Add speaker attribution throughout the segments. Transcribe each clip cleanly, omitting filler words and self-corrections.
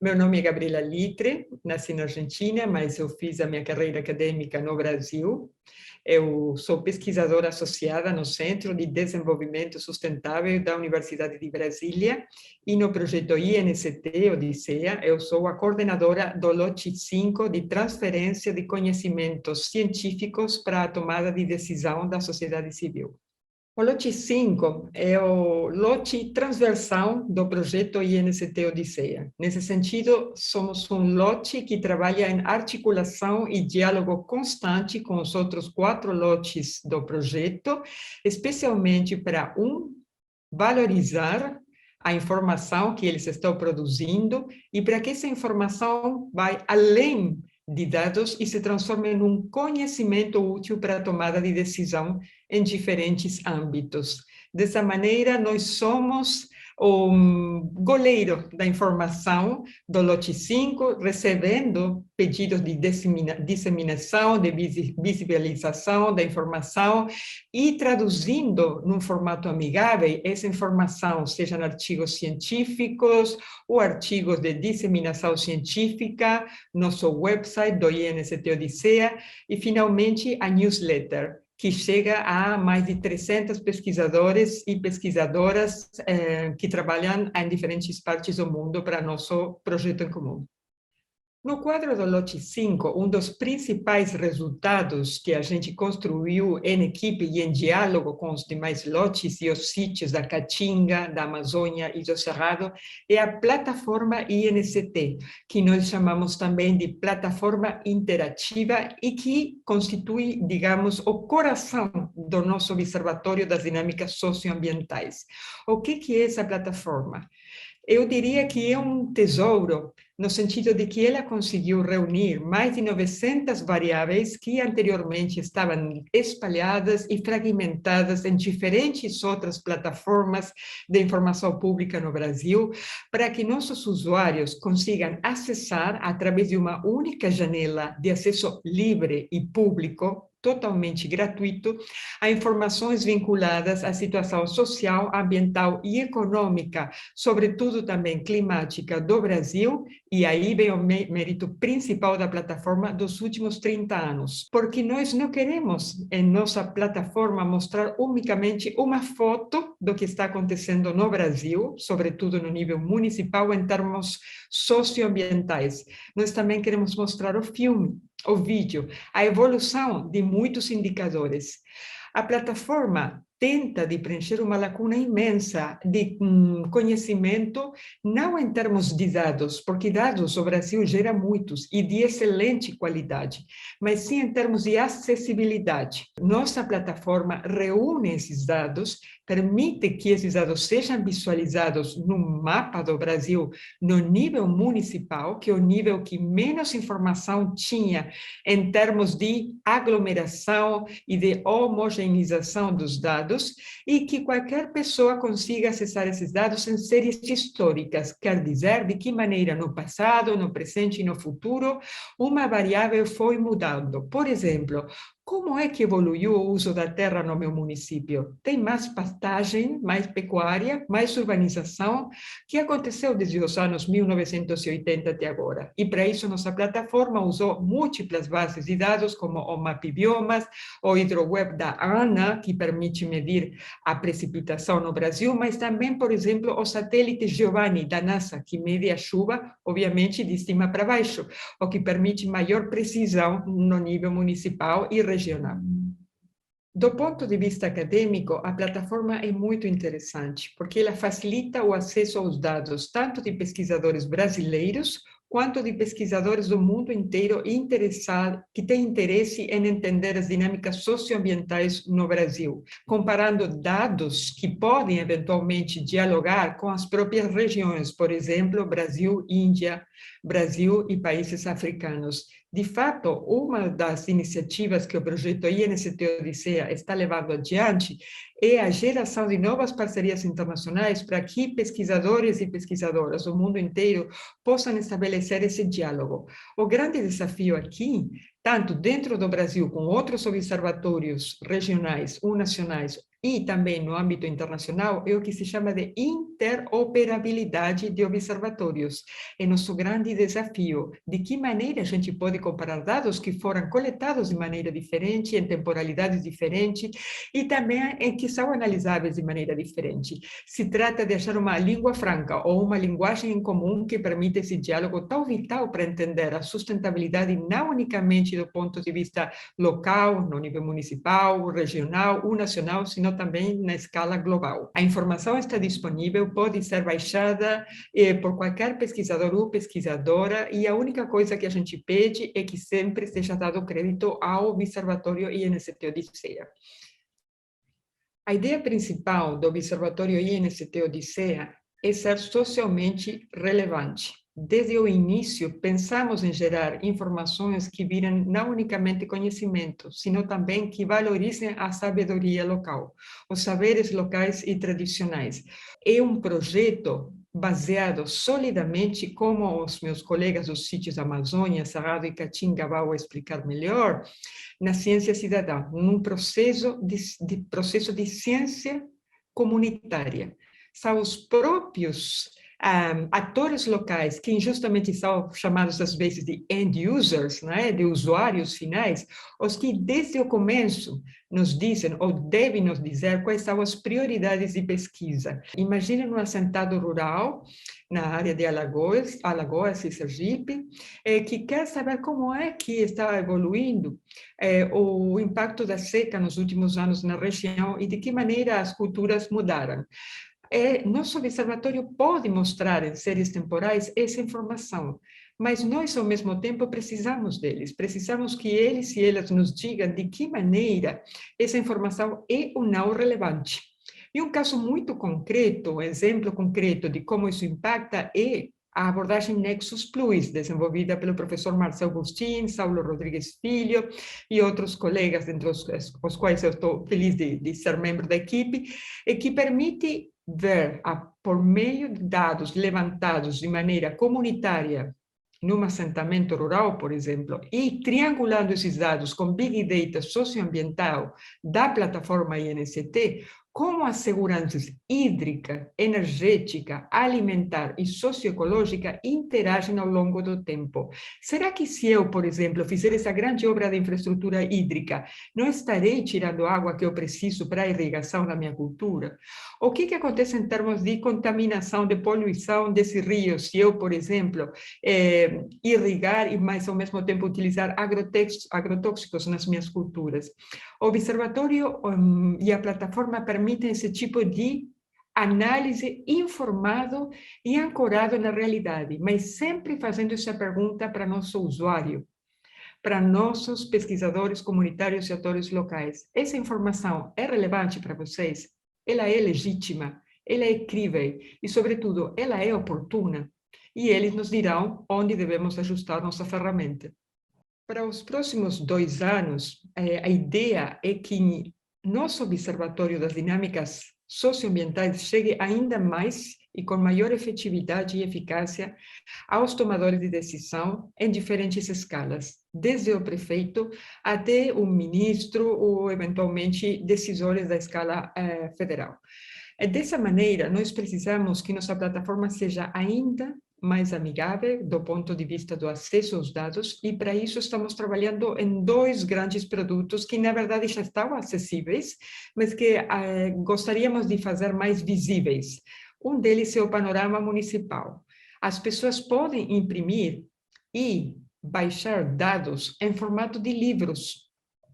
Speaker 1: Meu nome é Gabriela Litre, nasci na Argentina, mas eu fiz a minha carreira acadêmica no Brasil. Eu sou pesquisadora associada no Centro de Desenvolvimento Sustentável da Universidade de Brasília e no projeto INCT Odisseia eu sou a coordenadora do lote 5 de transferência de conhecimentos científicos para a tomada de decisão da sociedade civil. O lote 5 é o lote transversal do projeto INCT Odisseia. Nesse sentido, somos um lote que trabalha em articulação e diálogo constante com os outros 4 lotes do projeto, especialmente para, valorizar a informação que eles estão produzindo e para que essa informação vai além de dados e se transforme em um conhecimento útil para a tomada de decisão em diferentes âmbitos. Dessa maneira, nós somos o goleiro da informação do lote 5, recebendo pedidos de disseminação, de visibilização da informação e traduzindo num formato amigável essa informação, seja em artigos científicos ou artigos de disseminação científica, nosso website do INCT Odisseia e, finalmente, a newsletter, que chega a mais de 300 pesquisadores e pesquisadoras que trabalham em diferentes partes do mundo para nosso projeto em comum. No quadro do lote 5, dos principais resultados que a gente construiu em equipe e em diálogo com os demais lotes e os sítios da Caatinga, da Amazônia e do Cerrado é a plataforma INCT, que nós chamamos também de plataforma interativa e que constitui, digamos, o coração do nosso Observatório das Dinâmicas Socioambientais. O que é essa plataforma? Eu diria que é um tesouro, no sentido de que ela conseguiu reunir mais de 900 variáveis que anteriormente estavam espalhadas e fragmentadas em diferentes outras plataformas de informação pública no Brasil, para que nossos usuários consigam acessar, através de uma única janela de acesso livre e público, totalmente gratuito, a informações vinculadas à situação social, ambiental e econômica, sobretudo também climática do Brasil, e aí vem o mérito principal da plataforma dos últimos 30 anos, porque nós não queremos em nossa plataforma mostrar unicamente uma foto do que está acontecendo no Brasil, sobretudo no nível municipal em termos socioambientais. Nós também queremos mostrar o filme, o vídeo, a evolução de muitos indicadores. A plataforma tenta de preencher uma lacuna imensa de conhecimento, não em termos de dados, porque dados o Brasil gera muitos e de excelente qualidade, mas sim em termos de acessibilidade. Nossa plataforma reúne esses dados, permite que esses dados sejam visualizados no mapa do Brasil, no nível municipal, que é o nível que menos informação tinha em termos de aglomeração e de homogeneização dos dados, e que qualquer pessoa consiga acessar esses dados em séries históricas, quer dizer, de que maneira no passado, no presente e no futuro, uma variável foi mudando. Por exemplo, como é que evoluiu o uso da terra no meu município? Tem mais pastagem, mais pecuária, mais urbanização? O que aconteceu desde os anos 1980 até agora? E para isso nossa plataforma usou múltiplas bases de dados, como o MapBiomas, o HidroWeb da ANA, que permite medir a precipitação no Brasil, mas também, por exemplo, o satélite Giovanni da NASA, que mede a chuva, obviamente, de cima para baixo, o que permite maior precisão no nível municipal e regional. Do ponto de vista acadêmico, a plataforma é muito interessante, porque ela facilita o acesso aos dados, tanto de pesquisadores brasileiros, quanto de pesquisadores do mundo inteiro que têm interesse em entender as dinâmicas socioambientais no Brasil, comparando dados que podem eventualmente dialogar com as próprias regiões, por exemplo, Brasil, Índia, Brasil e países africanos. De fato, uma das iniciativas que o projeto INCT Odisseia está levando adiante é a geração de novas parcerias internacionais para que pesquisadores e pesquisadoras do mundo inteiro possam estabelecer esse diálogo. O grande desafio aqui, tanto dentro do Brasil, com outros observatórios regionais ou nacionais, e também no âmbito internacional, é o que se chama de interoperabilidade de observatórios. É nosso grande desafio. De que maneira a gente pode comparar dados que foram coletados de maneira diferente, em temporalidades diferentes, e também em que são analisáveis de maneira diferente. Se trata de achar uma língua franca ou uma linguagem em comum que permita esse diálogo tão vital para entender a sustentabilidade não unicamente do ponto de vista local, no nível municipal, regional ou nacional, sino também na escala global. A informação está disponível, pode ser baixada por qualquer pesquisador ou pesquisadora, e a única coisa que a gente pede é que sempre seja dado crédito ao Observatório INST Odisseia. A ideia principal do Observatório INST Odisseia é ser socialmente relevante. Desde o início, pensamos em gerar informações que virem não unicamente conhecimento, sino também que valorizem a sabedoria local, os saberes locais e tradicionais. É um projeto baseado solidamente, como os meus colegas dos sítios Amazônia, Cerrado e Caatinga vão explicar melhor, na ciência cidadã, num processo de ciência comunitária. São os próprios atores locais, que injustamente são chamados às vezes de end users, né, de usuários finais, os que desde o começo nos dizem ou devem nos dizer quais são as prioridades de pesquisa. Imagine um assentado rural na área de Alagoas e Sergipe, que quer saber como é que está evoluindo o impacto da seca nos últimos anos na região e de que maneira as culturas mudaram. Nosso observatório pode mostrar em séries temporais essa informação, mas nós, ao mesmo tempo, precisamos deles. Precisamos que eles e elas nos digam de que maneira essa informação é ou não relevante. E um caso muito concreto, um exemplo concreto de como isso impacta é a abordagem Nexus Plus, desenvolvida pelo professor Marcel Agustin, Saulo Rodrigues Filho e outros colegas, entre os quais eu estou feliz de ser membro da equipe, e que permite ver, por meio de dados levantados de maneira comunitária, num assentamento rural, por exemplo, e triangulando esses dados com Big Data socioambiental da plataforma INST, como as seguranças hídrica, energética, alimentar e socioecológica interagem ao longo do tempo. Será que se eu, por exemplo, fizer essa grande obra de infraestrutura hídrica, não estarei tirando a água que eu preciso para a irrigação da minha cultura? O que acontece em termos de contaminação, de poluição desses rios, se eu, por exemplo, irrigar e, mas ao mesmo tempo, utilizar agrotóxicos nas minhas culturas? O observatório e a plataforma permitem esse tipo de análise informado e ancorado na realidade, mas sempre fazendo essa pergunta para nosso usuário, para nossos pesquisadores comunitários e atores locais. Essa informação é relevante para vocês? Ela é legítima? Ela é crível? E, sobretudo, ela é oportuna? E eles nos dirão onde devemos ajustar nossa ferramenta. Para os próximos 2 anos, a ideia é que nosso Observatório das Dinâmicas Socioambientais chegue ainda mais e com maior efetividade e eficácia aos tomadores de decisão em diferentes escalas, desde o prefeito até o ministro ou, eventualmente, decisores da escala federal. Dessa maneira, nós precisamos que nossa plataforma seja ainda mais amigável do ponto de vista do acesso aos dados, e para isso estamos trabalhando em 2 grandes produtos que, na verdade, já estavam acessíveis, mas que gostaríamos de fazer mais visíveis. Um deles é o Panorama Municipal. As pessoas podem imprimir e baixar dados em formato de livros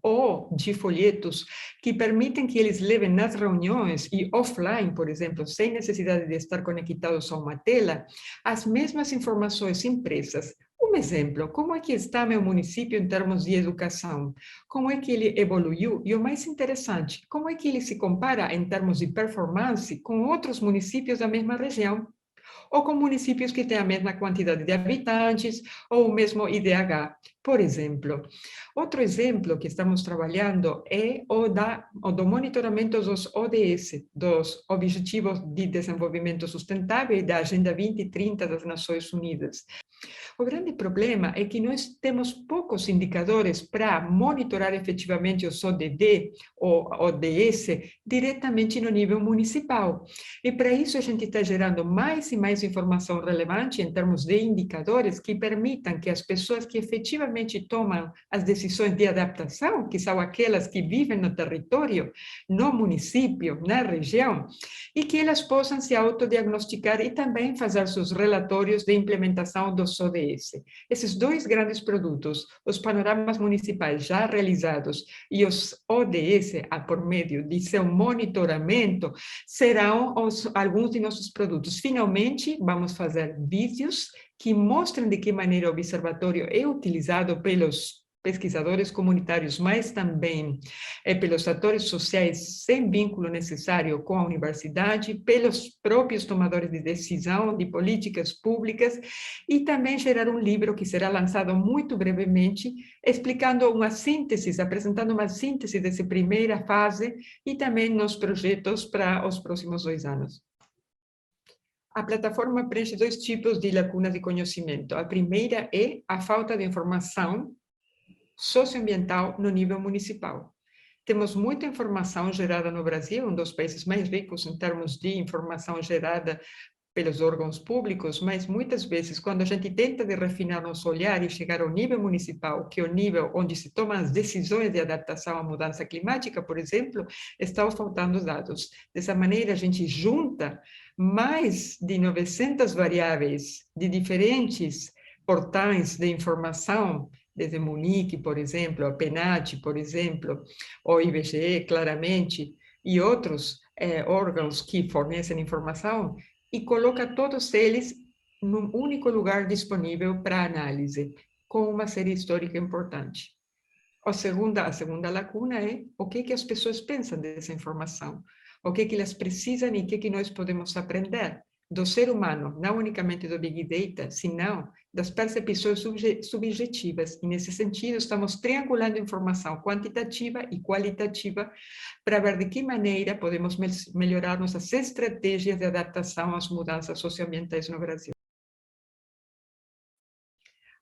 Speaker 1: ou de folhetos que permitem que eles levem nas reuniões e offline, por exemplo, sem necessidade de estar conectados a uma tela, as mesmas informações impressas. Um exemplo, como é que está meu município em termos de educação? Como é que ele evoluiu? E o mais interessante, como é que ele se compara em termos de performance com outros municípios da mesma região? Ou com municípios que têm a mesma quantidade de habitantes, ou o mesmo IDH, por exemplo. Outro exemplo que estamos trabalhando é o do monitoramento dos ODS, dos Objetivos de Desenvolvimento Sustentável e da Agenda 2030 das Nações Unidas. O grande problema é que nós temos poucos indicadores para monitorar efetivamente os ODD ou ODS diretamente no nível municipal. E para isso a gente está gerando mais e mais informação relevante em termos de indicadores que permitam que as pessoas que efetivamente tomam as decisões de adaptação, que são aquelas que vivem no território, no município, na região, e que elas possam se autodiagnosticar e também fazer seus relatórios de implementação dos ODS. Esses dois grandes produtos, os panoramas municipais já realizados e os ODS, por meio de seu monitoramento, serão alguns de nossos produtos. Finalmente, vamos fazer vídeos que mostrem de que maneira o observatório é utilizado pelos pesquisadores comunitários, mas também pelos atores sociais sem vínculo necessário com a universidade, pelos próprios tomadores de decisão de políticas públicas, e também gerar um livro que será lançado muito brevemente, explicando uma síntese, apresentando uma síntese dessa primeira fase e também nos projetos para os próximos 2 anos. A plataforma preenche 2 tipos de lacunas de conhecimento. A primeira é a falta de informação socioambiental no nível municipal. Temos muita informação gerada no Brasil, um dos países mais ricos em termos de informação gerada pelos órgãos públicos, mas muitas vezes, quando a gente tenta de refinar nosso olhar e chegar ao nível municipal, que é o nível onde se tomam as decisões de adaptação à mudança climática, por exemplo, estão faltando dados. Dessa maneira, a gente junta mais de 900 variáveis de diferentes portais de informação, desde Munique, por exemplo, a PNAD, por exemplo, o IBGE, claramente, e outros órgãos que fornecem informação, e coloca todos eles num único lugar disponível para análise, com uma série histórica importante. A segunda lacuna é o que as pessoas pensam dessa informação, o que elas precisam e o que nós podemos aprender do ser humano, não unicamente do Big Data, senão das percepções subjetivas. E, nesse sentido, estamos triangulando informação quantitativa e qualitativa para ver de que maneira podemos melhorar nossas estratégias de adaptação às mudanças socioambientais no Brasil.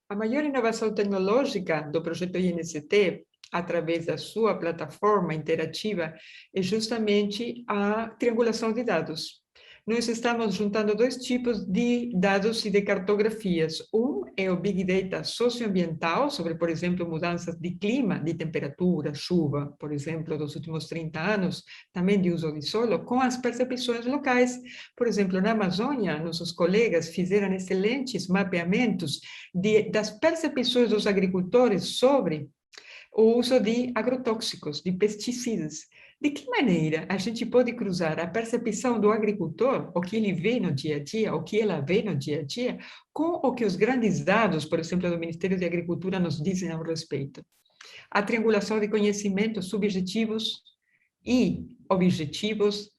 Speaker 1: A maior inovação tecnológica do projeto INCT, através da sua plataforma interativa, é justamente a triangulação de dados. Nós estamos juntando 2 tipos de dados e de cartografias. Um é o Big Data socioambiental, sobre, por exemplo, mudanças de clima, de temperatura, chuva, por exemplo, dos últimos 30 anos, também de uso de solo, com as percepções locais. Por exemplo, na Amazônia, nossos colegas fizeram excelentes mapeamentos das percepções dos agricultores sobre o uso de agrotóxicos, de pesticidas. De que maneira a gente pode cruzar a percepção do agricultor, o que ele vê no dia a dia, o que ela vê no dia a dia, com o que os grandes dados, por exemplo, do Ministério da Agricultura nos dizem ao respeito? A triangulação de conhecimentos subjetivos e objetivos,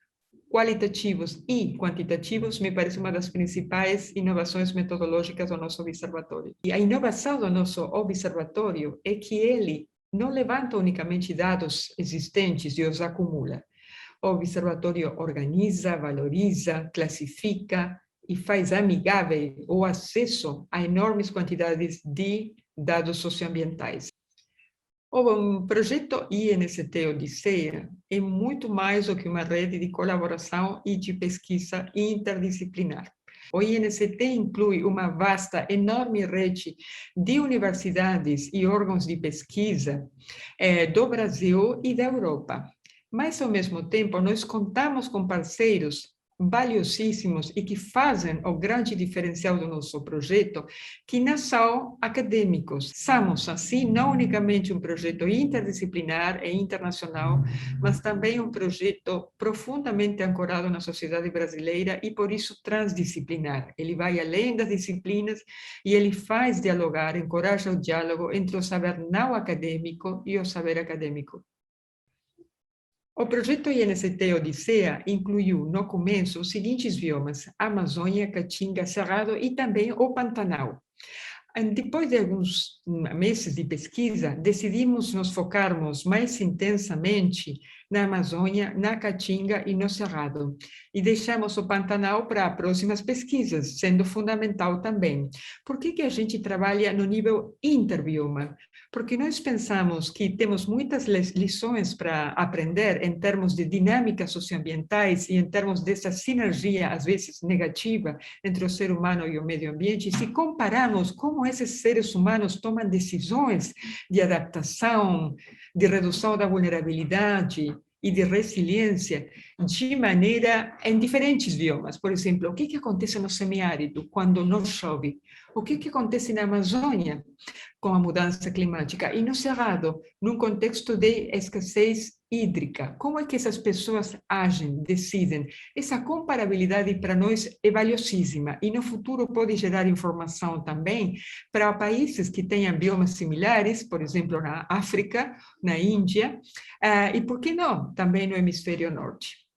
Speaker 1: qualitativos e quantitativos, me parece uma das principais inovações metodológicas do nosso observatório. E a inovação do nosso observatório é que ele não levanta unicamente dados existentes e os acumula. O observatório organiza, valoriza, classifica e faz amigável o acesso a enormes quantidades de dados socioambientais. O projeto INCT Odisseia é muito mais do que uma rede de colaboração e de pesquisa interdisciplinar. O INCT inclui uma vasta, enorme rede de universidades e órgãos de pesquisa do Brasil e da Europa. Mas, ao mesmo tempo, nós contamos com parceiros valiosíssimos e que fazem o grande diferencial do nosso projeto, que não são acadêmicos. Somos, assim, não unicamente um projeto interdisciplinar e internacional, mas também um projeto profundamente ancorado na sociedade brasileira e, por isso, transdisciplinar. Ele vai além das disciplinas e ele faz dialogar, encoraja o diálogo entre o saber não acadêmico e o saber acadêmico. O projeto INCT Odisseia incluiu, no começo, os seguintes biomas: Amazônia, Caatinga, Cerrado e também o Pantanal. Depois de alguns meses de pesquisa, decidimos nos focarmos mais intensamente na Amazônia, na Caatinga e no Cerrado. E deixamos o Pantanal para próximas pesquisas, sendo fundamental também. Por que a gente trabalha no nível interbioma? Porque nós pensamos que temos muitas lições para aprender em termos de dinâmicas socioambientais e em termos dessa sinergia, às vezes negativa, entre o ser humano e o meio ambiente, se compararmos como esses seres humanos tomam decisões de adaptação, de redução da vulnerabilidade e de resiliência de maneira em diferentes biomas. Por exemplo, o que acontece no semiárido quando não chove? O que acontece na Amazônia com a mudança climática? E no Cerrado, num contexto de escassez hídrica, como é que essas pessoas agem, decidem? Essa comparabilidade para nós é valiosíssima e no futuro pode gerar informação também para países que tenham biomas similares, por exemplo, na África, na Índia, e por que não, também no hemisfério norte.